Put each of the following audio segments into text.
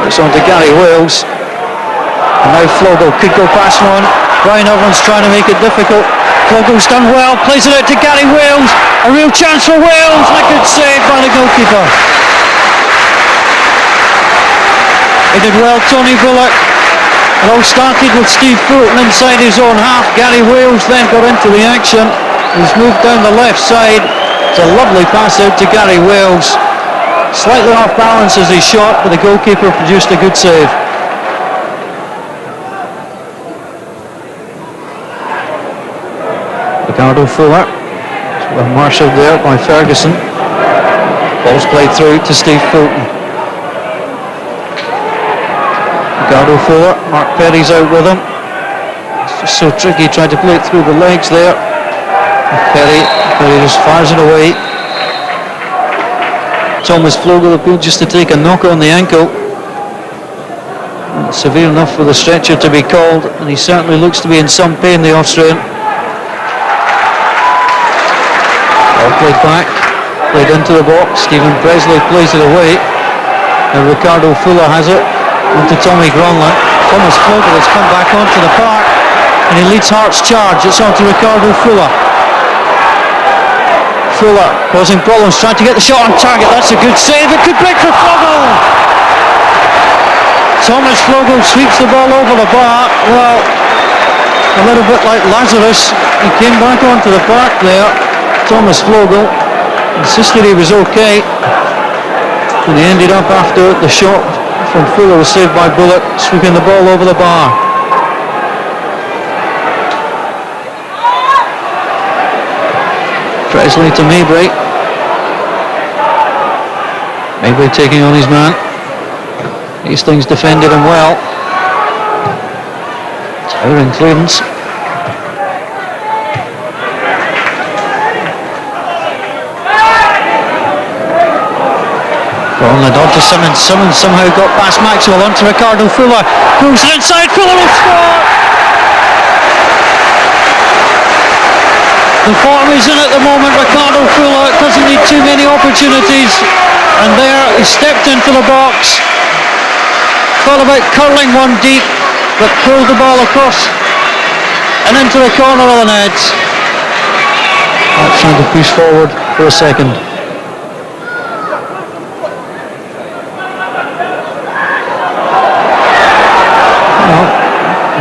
It's on to Gary Wales. And now Flogo could go past one. Brian Irvin's trying to make it difficult. Flogo's done well, plays it out to Gary Wales. A real chance for Wales, and a good save by the goalkeeper. He did well, Tony Bullock. It all started with Steve Fulton inside his own half. Gary Wales then got into the action. He's moved down the left side. It's a lovely pass out to Gary Wales. Slightly off balance as he shot, but the goalkeeper produced a good save. Ricardo Fuller. Well marshalled there by Ferguson. Ball's played through to Steve Fulton. Ricardo Fuller, Mark Perry's out with him. It's just so tricky trying to play it through the legs there. Perry just fires it away. Thomas Flogo appealed just to take a knock on the ankle. It's severe enough for the stretcher to be called, and he certainly looks to be in some pain, the Austrian. Ball played back, played into the box. Stephen Presley plays it away. And Ricardo Fuller has it. Onto Tommy Gronlund. Thomas Flogo has come back onto the park and he leads Hearts' charge. It's on to Ricardo Fuller. Fuller causing problems, trying to get the shot on target. That's a good save. It could break for Flogo. Thomas Flogo sweeps the ball over the bar. Well, a little bit like Lazarus. He came back onto the park there. Thomas Flogo insisted he was okay, and he ended up after the shot from Fuller was saved by Bullock, sweeping the ball over the bar. Presley to Mabry. Mabry taking on his man. Hastings defended him well. Towering clearance. Gronlund on to Simmons. Simmons somehow got past Maxwell onto Ricardo Fuller. Goes inside. Fuller will score. The form he's in at the moment, Ricardo Fuller doesn't need too many opportunities. And there he stepped into the box. Thought about curling one deep, but pulled the ball across and into the corner of the net. Trying to push forward for a second.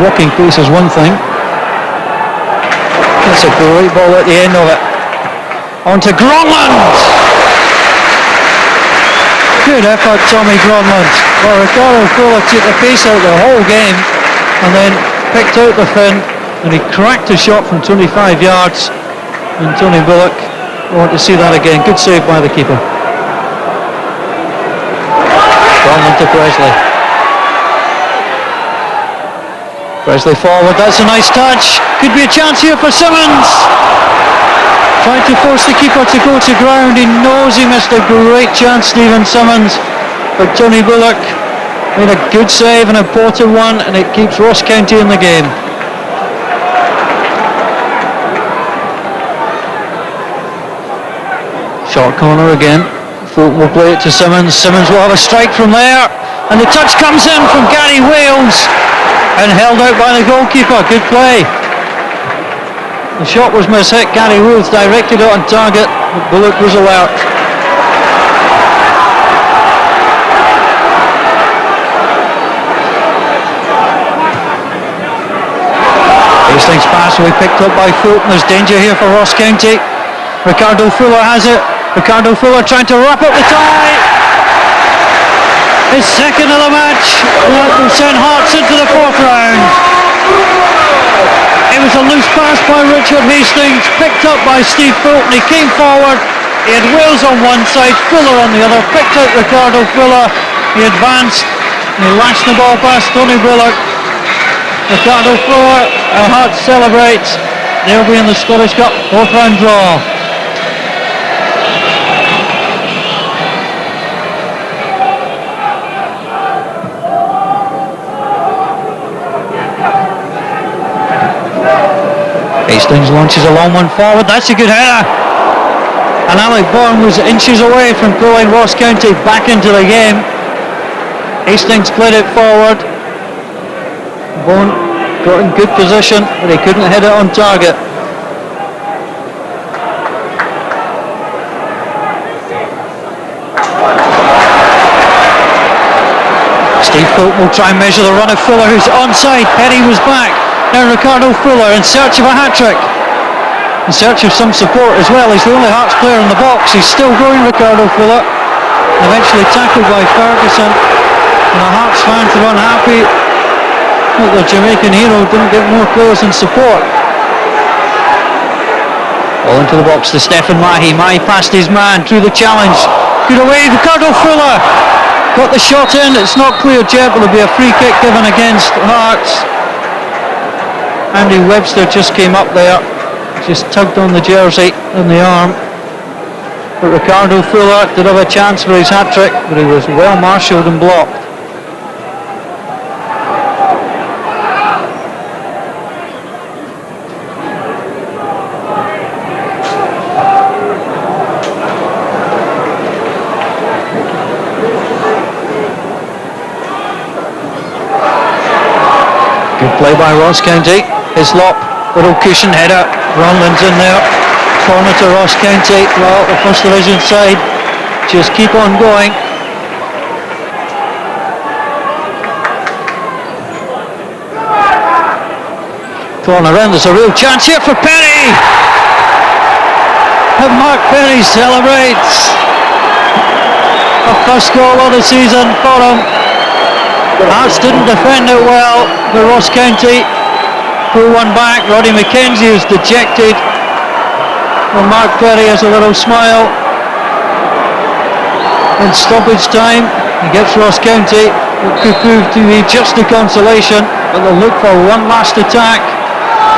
Walking pace is one thing. That's a great ball at the end of it. On to Gronlund. Good effort, Tommy Gronlund. Well, Ricardo Fuller took the pace out the whole game and then picked out the fin, and he cracked a shot from 25 yards. And Tony Bullock, I want to see that again. Good save by the keeper. Gronlund to Presley. Presley forward, that's a nice touch. Could be a chance here for Simmons. Trying to force the keeper to go to ground. He knows he missed a great chance, Stephen Simmons. But Tony Bullock made a good save, an important one, and it keeps Ross County in the game. Short corner again. Fulton will play it to Simmons. Simmons will have a strike from there. And the touch comes in from Gary Wales. And held out by the goalkeeper. Good play. The shot was mishit. Gary Wales directed it on target, but Bullock was alert. Hastings pass will be picked up by Fulton. There's danger here for Ross County. Ricardo Fuller has it. Ricardo Fuller trying to wrap up the tie. His second of the match. That will send Hearts into the fourth round. It was a loose pass by Richard Hastings, picked up by Steve Fulton. He came forward. He had Wales on one side, Fuller on the other. Picked out Ricardo Fuller. He advanced. And he lashed the ball past Tony Bullock. Ricardo Fuller. Hearts celebrates. They'll be in the Scottish Cup fourth round draw. Hastings launches a long one forward. That's a good header. And Alec Bourne was inches away from pulling Ross County back into the game. Hastings played it forward. Bone got in good position, but he couldn't hit it on target. Steve Fulton will try and measure the run of Fuller, who's onside. Petty was back. Now Ricardo Fuller in search of a hat-trick. In search of some support as well. He's the only Hearts player in the box. He's still going, Ricardo Fuller. Eventually tackled by Ferguson. And the Hearts fans are unhappy that the Jamaican hero didn't get more players in support. All into the box to Stephen Mahi. Mahi passed his man through the challenge. Good away, Ricardo Fuller. Got the shot in, it's not cleared yet, but there'll be a free kick given against Hearts. Andy Webster just came up there, just tugged on the jersey and the arm. But Ricardo Fuller did have a chance for his hat-trick, but he was well marshalled and blocked. Good play by Ross County. Hislop, little cushion header. Ronlin's in there. Corner to Ross County. Well, the first division side just keep on going. Corner around, there's a real chance here for Perry. And Mark Perry celebrates. A first goal of the season for him. Hearts didn't defend it well, but Ross County pull one back. Roddy McKenzie is dejected. Well, Mark Perry has a little smile. In stoppage time, he gets Ross County. It could prove to be just a consolation, but they'll look for one last attack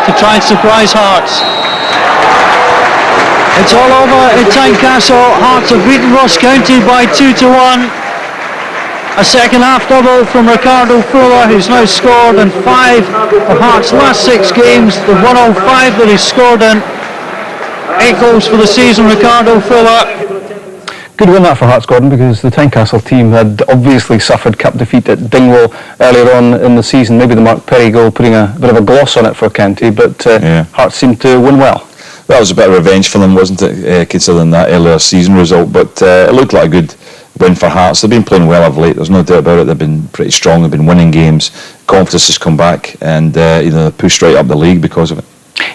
to try and surprise Hearts. It's all over at Tynecastle. Hearts have beaten Ross County by 2-1. A second half double from Ricardo Fuller, who's now scored in 5 of Hearts' last 6 games. The 105 that he's scored in. 8 goals for the season, Ricardo Fuller. Good win that for Hearts, Gordon, because the Tynecastle team had obviously suffered cup defeat at Dingwall earlier on in the season. Maybe the Mark Perry goal putting a bit of a gloss on it for County, but Hearts seemed to win well. That was a bit of revenge for them, wasn't it, considering that earlier season result, but it looked like a good win for Hearts. They've been playing well of late, there's no doubt about it. They've been pretty strong, they've been winning games, confidence has come back, and they're pushed right up the league because of it.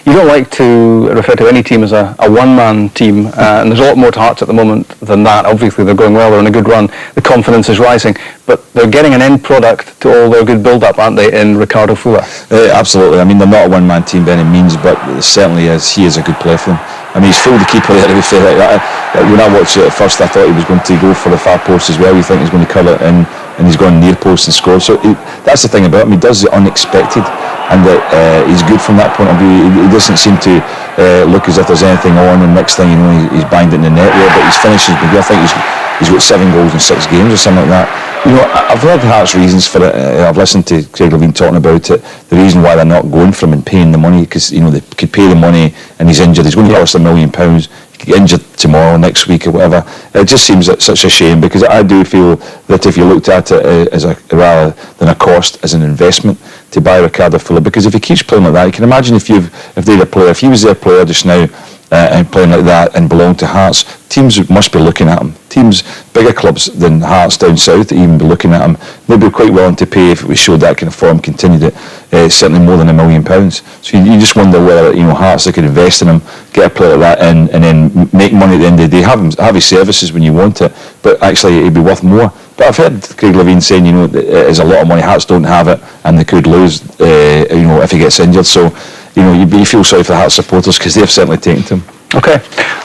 You don't like to refer to any team as a one-man team, and there's a lot more to Hearts at the moment than that. Obviously they're going well, they're on a good run, the confidence is rising, but they're getting an end product to all their good build-up, aren't they, in Ricardo Fuller? Absolutely, I mean they're not a one-man team by any means, but certainly he is a good player for them. I mean, he's fooled the keeper there, to be fair. When I watched it at first, I thought he was going to go for the far post as well. You think he's going to curl it in, and he's gone near post and scored. So that's the thing about him. He does the unexpected, and he's good from that point of view. He doesn't seem to look as if there's anything on, and next thing you know, he's banged it in the net there. But his finish is good. I think he's got 7 goals in 6 games or something like that. You know, I've heard Hearts' reasons for it. I've listened to Craig Levein talking about it. The reason why they're not going for him and paying the money, because they could pay the money and he's injured. He's going to cost £1 million. He could get injured tomorrow, next week, or whatever. It just seems such a shame, because I do feel that if you looked at it as rather than a cost, as an investment to buy Ricardo Fuller, because if he keeps playing like that, you can imagine if they're a player, if he was their player just now. And playing like that and belong to Hearts, teams must be looking at him. Teams, bigger clubs than Hearts down south, even be looking at him. They'd be quite willing to pay if we showed that kind of form, continued it, certainly more than £1 million. So you just wonder whether Hearts, they could invest in him, get a player like that in, and then make money at the end of the day. Have his services when you want it, but actually it'd be worth more. But I've heard Craig Levein saying, it is a lot of money. Hearts don't have it, and they could lose, if he gets injured. So. You feel sorry for the Hearts supporters, because they've certainly taken to him. Okay.